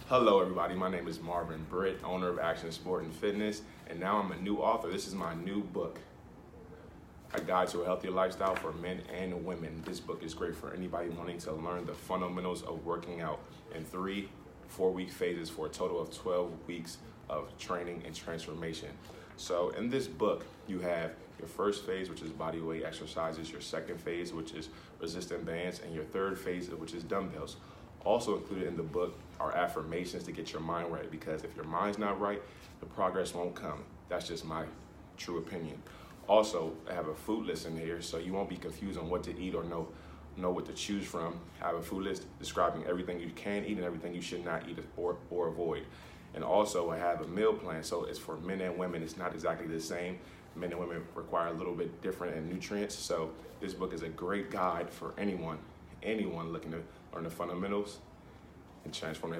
Hello everybody, my name is Marvin Britt, owner of Action Sport and Fitness, and now I'm a new author. This is my new book, A Guide to a Healthier Lifestyle for Men and Women. This book is great for anybody wanting to learn the fundamentals of working out in 3 4-week phases for a total of 12 weeks of training and transformation. So in this book, you have your first phase, which is body weight exercises, your second phase, which is resistant bands, and your third phase, which is dumbbells. Also included in the book are affirmations to get your mind right, because if your mind's not right, the progress won't come. That's just my true opinion. Also, I have a food list in here, so you won't be confused on what to eat or know what to choose from. I have a food list describing everything you can eat and everything you should not eat or avoid. And also, I have a meal plan, so it's for men and women. It's not exactly the same. Men and women require a little bit different in nutrients, so this book is a great guide for anyone looking to learn the fundamentals and transform their